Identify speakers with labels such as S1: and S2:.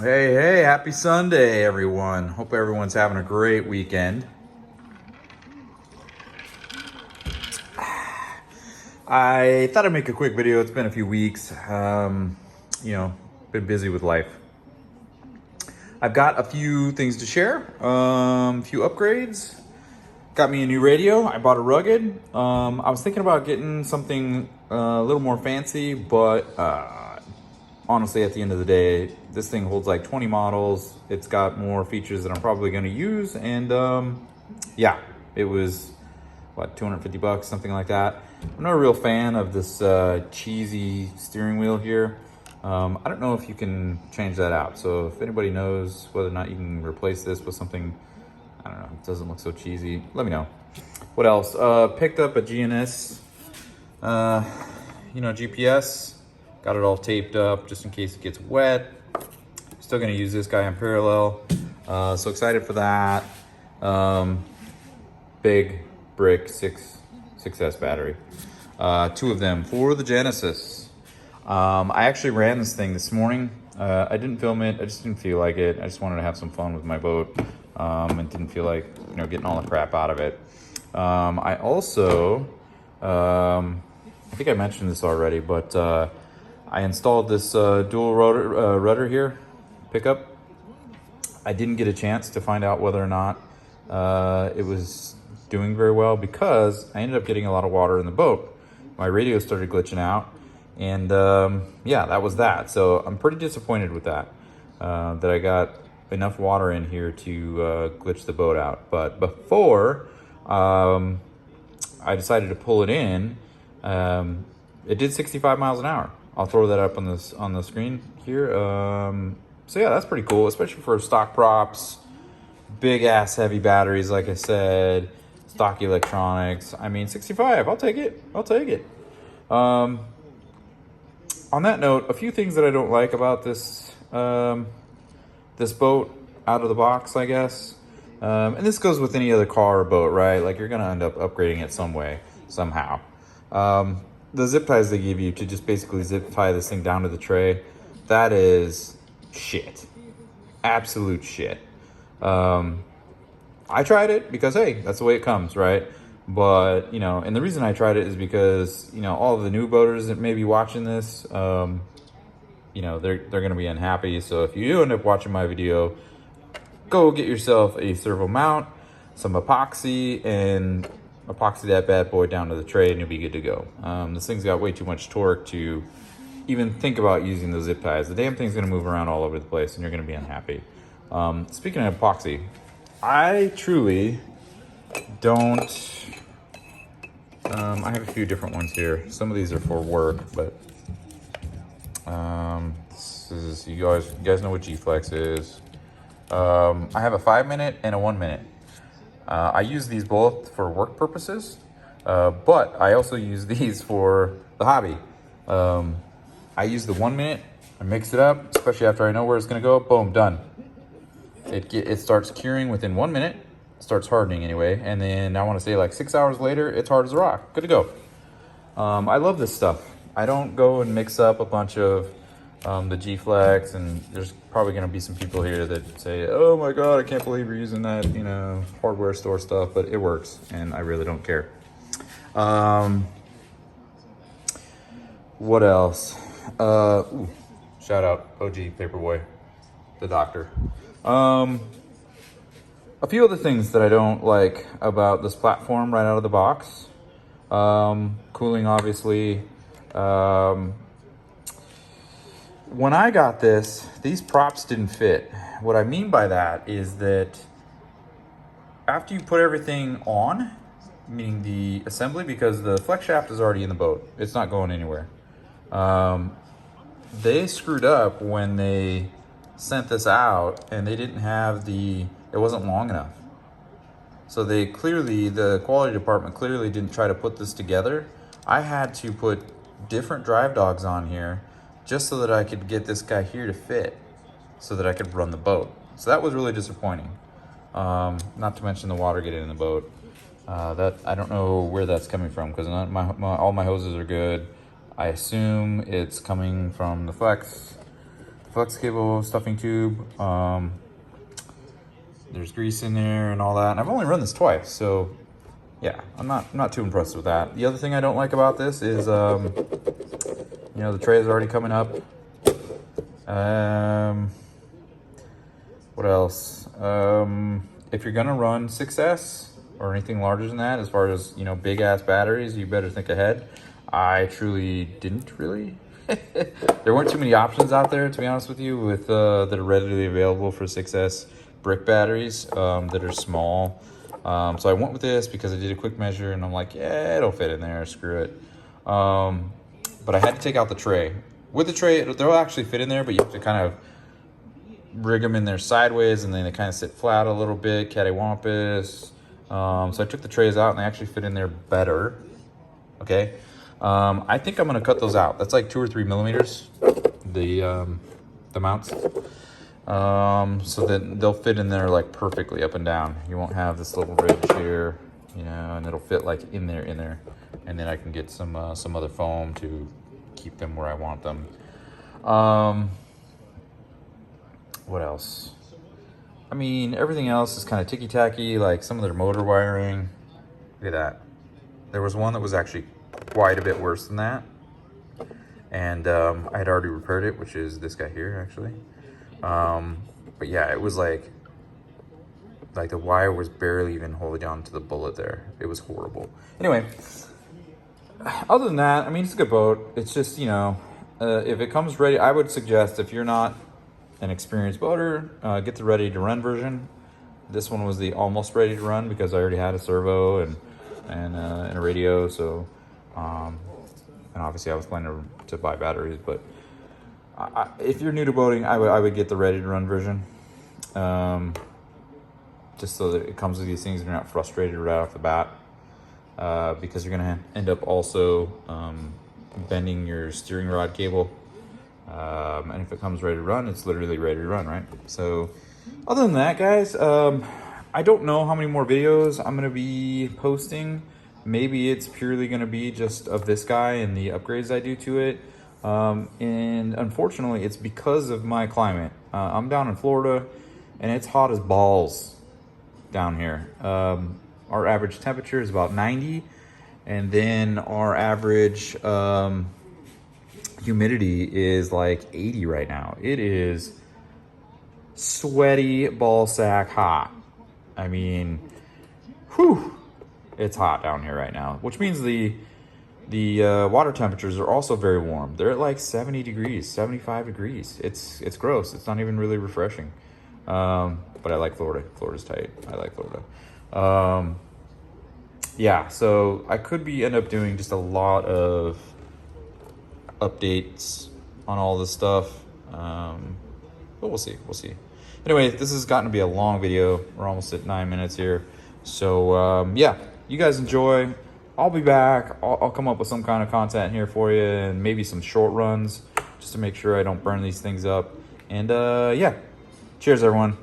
S1: Hey, happy Sunday, everyone. Hope everyone's having a great weekend. I thought I'd make a quick video. It's been a few weeks. Been busy with life. I've got a few things to share, a few upgrades. Got me a new radio. I bought a Rugged. I was thinking about getting something a little more fancy, but honestly, at the end of the day, this thing holds like 20 models. It's got more features that I'm probably going to use. And yeah, it was, what, 250 bucks, something like that. I'm not a real fan of this cheesy steering wheel here. I don't know if you can change that out. So if anybody knows whether or not you can replace this with something, I don't know, it doesn't look so cheesy, let me know. What else? Picked up a GNS, GPS. Got it all taped up just in case it gets wet. Still gonna use this guy in parallel. So excited for that. Big brick 6S battery. Two of them for the Genesis. I actually ran this thing this morning. I didn't film it, I just didn't feel like it. I just wanted to have some fun with my boat. And didn't feel like, getting all the crap out of it. I also, I think I mentioned this already, but I installed this dual rudder here, pickup. I didn't get a chance to find out whether or not it was doing very well because I ended up getting a lot of water in the boat. My radio started glitching out, and yeah, that was that. So I'm pretty disappointed with that, that I got enough water in here to glitch the boat out. But before I decided to pull it in, it did 65 miles an hour. I'll throw that up on the screen here. So yeah, that's pretty cool, especially for stock props, big ass heavy batteries, like I said, stock electronics. I mean, 65, I'll take it. On that note, a few things that I don't like about this this boat out of the box, I guess. And this goes with any other car or boat, right? Like, you're gonna end up upgrading it some way, somehow. The zip ties they give you to just basically zip tie this thing down to the tray, that is shit. Absolute shit. I tried it because, hey, that's the way it comes, right? But, and the reason I tried it is because, all of the new boaters that may be watching this, they're going to be unhappy. So if you do end up watching my video, go get yourself a servo mount, some epoxy, and epoxy that bad boy down to the tray, and you'll be good to go. This thing's got way too much torque to even think about using the zip ties. The damn thing's going to move around all over the place, and you're going to be unhappy. Speaking of epoxy, I truly don't... I have a few different ones here. Some of these are for work, but this is, you guys know what G-Flex is. I have a 5-minute and a 1-minute. I use these both for work purposes, but I also use these for the hobby. I use the 1-minute, I mix it up, especially after I know where it's gonna go, boom, done. It starts curing within 1 minute, starts hardening anyway, and then I wanna say like 6 hours later, it's hard as a rock, good to go. I love this stuff. I don't go and mix up a bunch of the G-Flex, and there's probably gonna be some people here that say, oh my God, I can't believe you're using that, hardware store stuff, but it works, and I really don't care. What else? Shout out OG Paperboy, the doctor. A few other things that I don't like about this platform right out of the box. Cooling, obviously. When I got this, these props didn't fit. What I mean by that is that after you put everything on, meaning the assembly, because the flex shaft is already in the boat, it's not going anywhere. They screwed up when they sent this out, and they didn't have it wasn't long enough. So the quality department clearly didn't try to put this together. I had to put different drive dogs on here just so that I could get this guy here to fit, so that I could run the boat. So that was really disappointing. Not to mention the water getting in the boat. That I don't know where that's coming from, because all my hoses are good. I assume it's coming from the flex flex cable stuffing tube. There's grease in there and all that. And I've only run this twice, so yeah, I'm not too impressed with that. The other thing I don't like about this is, you know, the tray is already coming up. What else? If you're gonna run 6S or anything larger than that, as far as, you know, big ass batteries, you better think ahead. I truly didn't really. There weren't too many options out there, to be honest with you, with that are readily available for 6S brick batteries that are small. So I went with this because I did a quick measure and I'm like, yeah, it'll fit in there, screw it. But I had to take out the tray. With the tray, they'll actually fit in there, but you have to kind of rig them in there sideways, and then they kind of sit flat a little bit, cattywampus. So I took the trays out and they actually fit in there better. Okay. I think I'm gonna cut those out. That's like 2 or 3 millimeters, the mounts. So that they'll fit in there like perfectly up and down. You won't have this little ridge here, you know, and it'll fit like in there. And then I can get some other foam to keep them where I want them. What else? I mean, everything else is kind of ticky-tacky, like some of their motor wiring. Look at that. There was one that was actually quite a bit worse than that. And I had already repaired it, which is this guy here, actually. But yeah, it was like the wire was barely even holding on to the bullet there. It was horrible. Anyway, other than that, I mean, it's a good boat. It's just, you know, if it comes ready, I would suggest if you're not an experienced boater, get the ready to run version. This one was the almost ready to run because I already had a servo and a radio. So, and obviously I was planning to buy batteries, but if you're new to boating, I would get the ready to run version. Just so that it comes with these things and you're not frustrated right off the bat. Because you're gonna end up also bending your steering rod cable. And if it comes ready to run, it's literally ready to run, right? So other than that, guys, I don't know how many more videos I'm gonna be posting. Maybe it's purely gonna be just of this guy and the upgrades I do to it. And unfortunately, it's because of my climate. I'm down in Florida and it's hot as balls down here. Our average temperature is about 90, and then our average humidity is like 80 right now. It is sweaty ball sack hot. I mean, whew, it's hot down here right now, which means the water temperatures are also very warm. They're at like 70 degrees, 75 degrees. It's gross. It's not even really refreshing. But I like Florida. Florida's tight. I like Florida. Yeah, so I could end up doing just a lot of updates on all this stuff. But we'll see. Anyway, this has gotten to be a long video. We're almost at 9 minutes here. So yeah, you guys enjoy. I'll be back. I'll come up with some kind of content here for you, and maybe some short runs just to make sure I don't burn these things up. And yeah, cheers everyone.